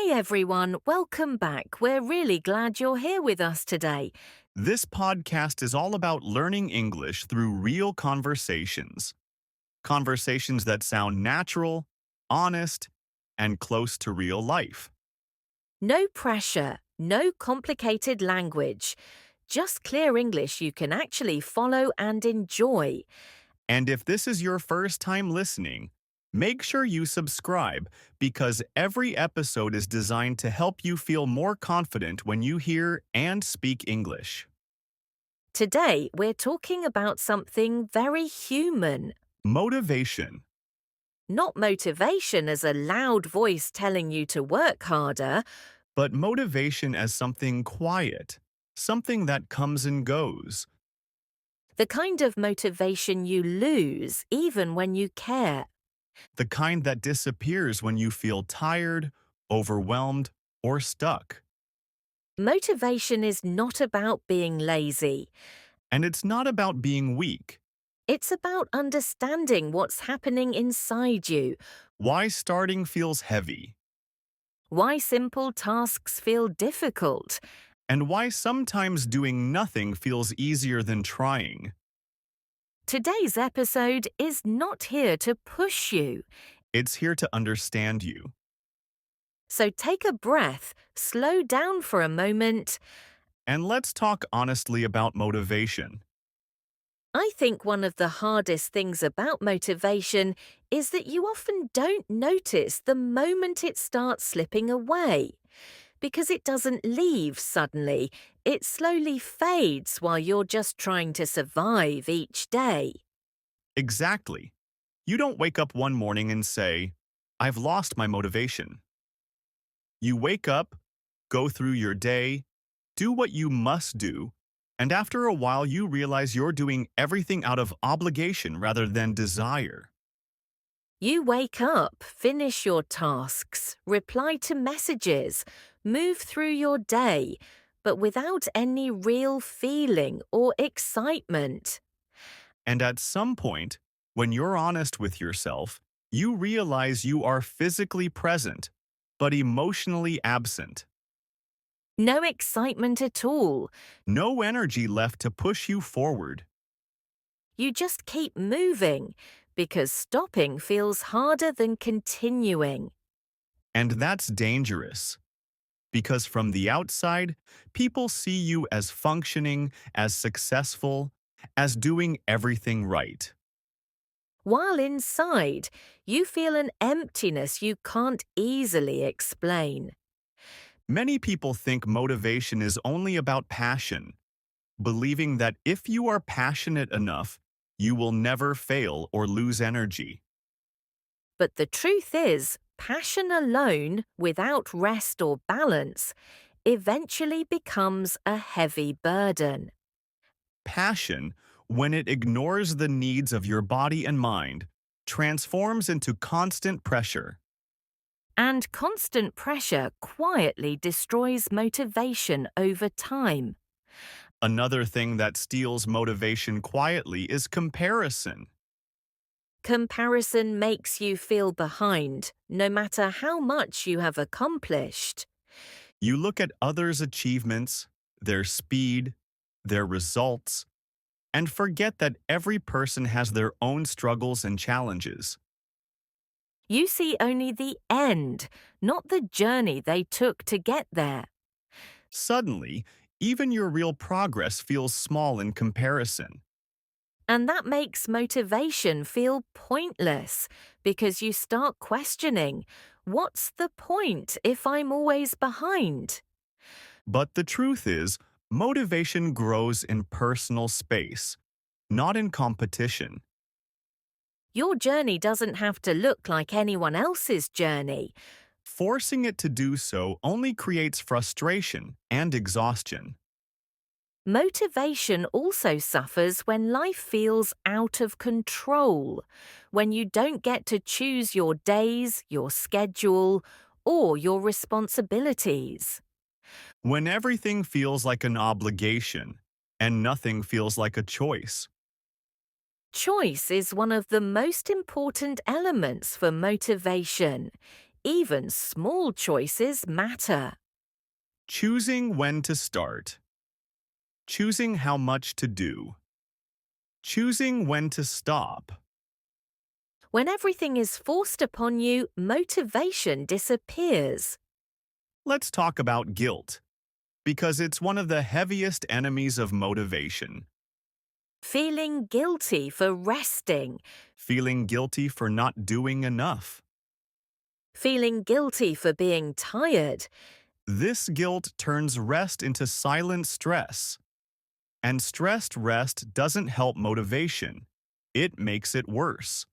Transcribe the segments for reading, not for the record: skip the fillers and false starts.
Hey everyone, welcome back. We're really glad you're here with us today. This podcast is all about learning English through real conversations. Conversations that sound natural, honest, and close to real life. No pressure, no complicated language, just clear English you can actually follow and enjoy. And if this is your first time listening, make sure you subscribe because every episode is designed to help you feel more confident when you hear and speak English. Today, we're talking about something very human. Motivation. Not motivation as a loud voice telling you to work harder, But motivation as something quiet, something that comes and goes. the kind of motivation you lose even when you care. The kind that disappears when you feel tired, overwhelmed, or stuck. Motivation is not about being lazy. And it's not about being weak. It's about understanding what's happening inside you, Why starting feels heavy, why simple tasks feel difficult. and why sometimes doing nothing feels easier than trying. Today's episode is not here to push you. It's here to understand you. So take a breath, slow down for a moment. And let's talk honestly about motivation. I think one of the hardest things about motivation is that you often don't notice the moment it starts slipping away. Because it doesn't leave suddenly, it slowly fades while you're just trying to survive each day. Exactly. You don't wake up one morning and say, I've lost my motivation. You wake up, go through your day, do what you must do, and after a while you realize you're doing everything out of obligation rather than desire. You wake up, finish your tasks, reply to messages, move through your day, but without any real feeling or excitement. And at some point, when you're honest with yourself, you realize you are physically present, but emotionally absent. No excitement at all. No energy left to push you forward. You just keep moving because stopping feels harder than continuing. And that's dangerous. Because from the outside, people see you as functioning, as successful, as doing everything right. While inside, you feel an emptiness you can't easily explain. Many people think motivation is only about passion, believing that if you are passionate enough, you will never fail or lose energy. But the truth is, passion alone, without rest or balance, eventually becomes a heavy burden. Passion, when it ignores the needs of your body and mind, transforms into constant pressure. And constant pressure quietly destroys motivation over time. Another thing that steals motivation quietly is comparison. Comparison makes you feel behind, no matter how much you have accomplished. You look at others' achievements, their speed, their results, and forget that every person has their own struggles and challenges. You see only the end, not the journey they took to get there. Suddenly, even your real progress feels small in comparison. And that makes motivation feel pointless because you start questioning, what's the point if I'm always behind? But the truth is, motivation grows in personal space, not in competition. Your journey doesn't have to look like anyone else's journey. Forcing it to do so only creates frustration and exhaustion. Motivation also suffers when life feels out of control, when you don't get to choose your days, your schedule, or your responsibilities. When everything feels like an obligation and nothing feels like a choice. Choice is one of the most important elements for motivation. Even small choices matter. Choosing when to start. Choosing how much to do. Choosing when to stop. When everything is forced upon you, motivation disappears. Let's talk about guilt, because it's one of the heaviest enemies of motivation. Feeling guilty for resting, Feeling guilty for not doing enough. feeling guilty for being tired, This guilt turns rest into silent stress. And stressed rest doesn't help motivation. It makes it worse.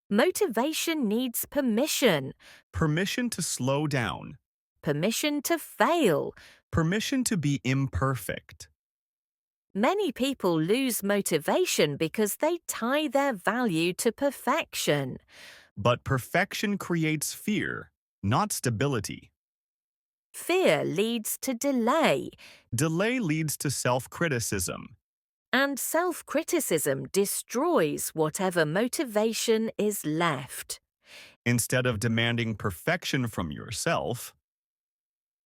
motivation needs permission, Permission to slow down. permission to fail. Permission to be imperfect. Many people lose motivation because they tie their value to perfection. But perfection creates fear, not stability. Fear leads to delay, Delay leads to self-criticism. and self-criticism destroys whatever motivation is left. Instead of demanding perfection from yourself,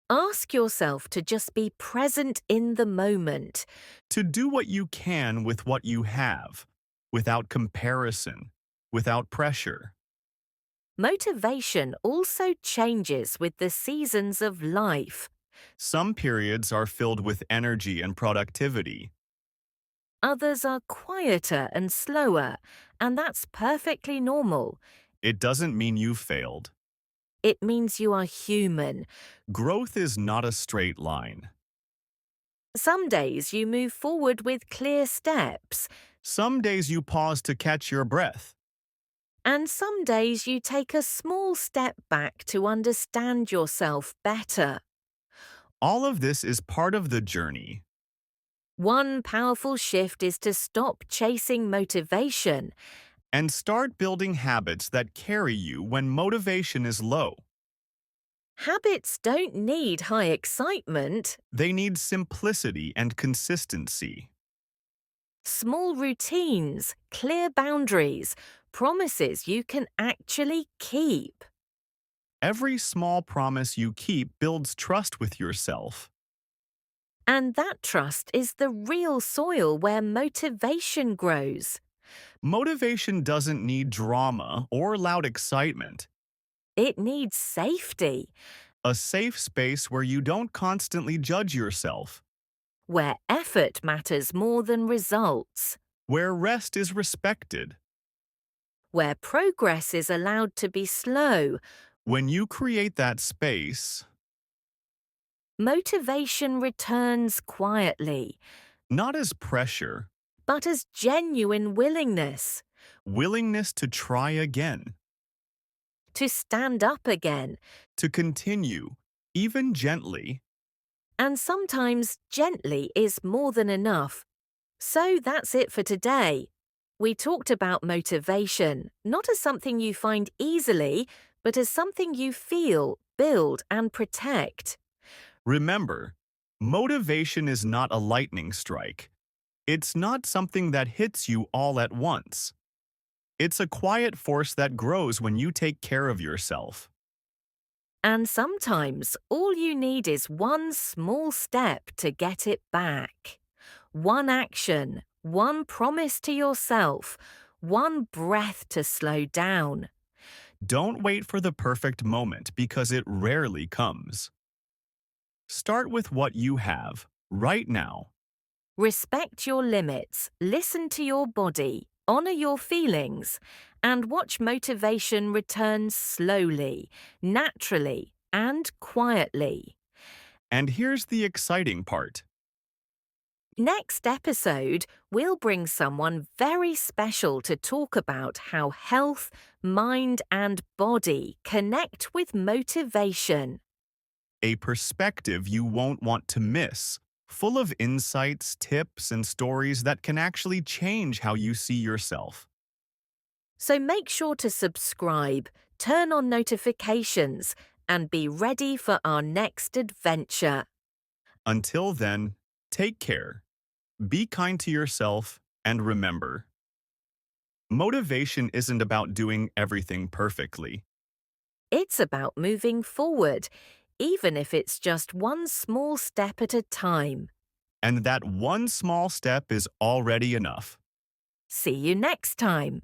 Ask yourself to just be present in the moment. to do what you can with what you have, without comparison, without pressure. Motivation also changes with the seasons of life. Some periods are filled with energy and productivity. Others are quieter and slower, and that's perfectly normal. It doesn't mean you failed. It means you are human. Growth is not a straight line. Some days you move forward with clear steps, Some days you pause to catch your breath. and some days you take a small step back to understand yourself better. All of this is part of the journey. One powerful shift is to stop chasing motivation. And start building habits that carry you when motivation is low. Habits don't need high excitement. They need simplicity and consistency. Small routines, clear boundaries, promises you can actually keep. Every small promise you keep builds trust with yourself. And that trust is the real soil where motivation grows. Motivation doesn't need drama or loud excitement. It needs safety, A safe space where you don't constantly judge yourself. where effort matters more than results, Where rest is respected. where progress is allowed to be slow. When you create that space, Motivation returns quietly, not as pressure, but as genuine willingness willingness to try again, to stand up again. to continue, even gently. And sometimes gently is more than enough. So that's it for today. We talked about motivation, not as something you find easily, but as something you feel, build, and protect. Remember, motivation is not a lightning strike. It's not something that hits you all at once. It's a quiet force that grows when you take care of yourself. And sometimes all you need is one small step to get it back. One action, one promise to yourself, one breath to slow down. Don't wait for the perfect moment because it rarely comes. Start with what you have, right now. Respect your limits, listen to your body, honor your feelings, and watch motivation return slowly, naturally, and quietly. And here's the exciting part. Next episode, we'll bring someone very special to talk about how health, mind, and body connect with motivation. A perspective you won't want to miss, full of insights, tips, and stories that can actually change how you see yourself. So make sure to subscribe, turn on notifications, and be ready for our next adventure. Until then, take care, be kind to yourself, and remember, motivation isn't about doing everything perfectly. It's about moving forward, even if it's just one small step at a time. And that one small step is already enough. See you next time.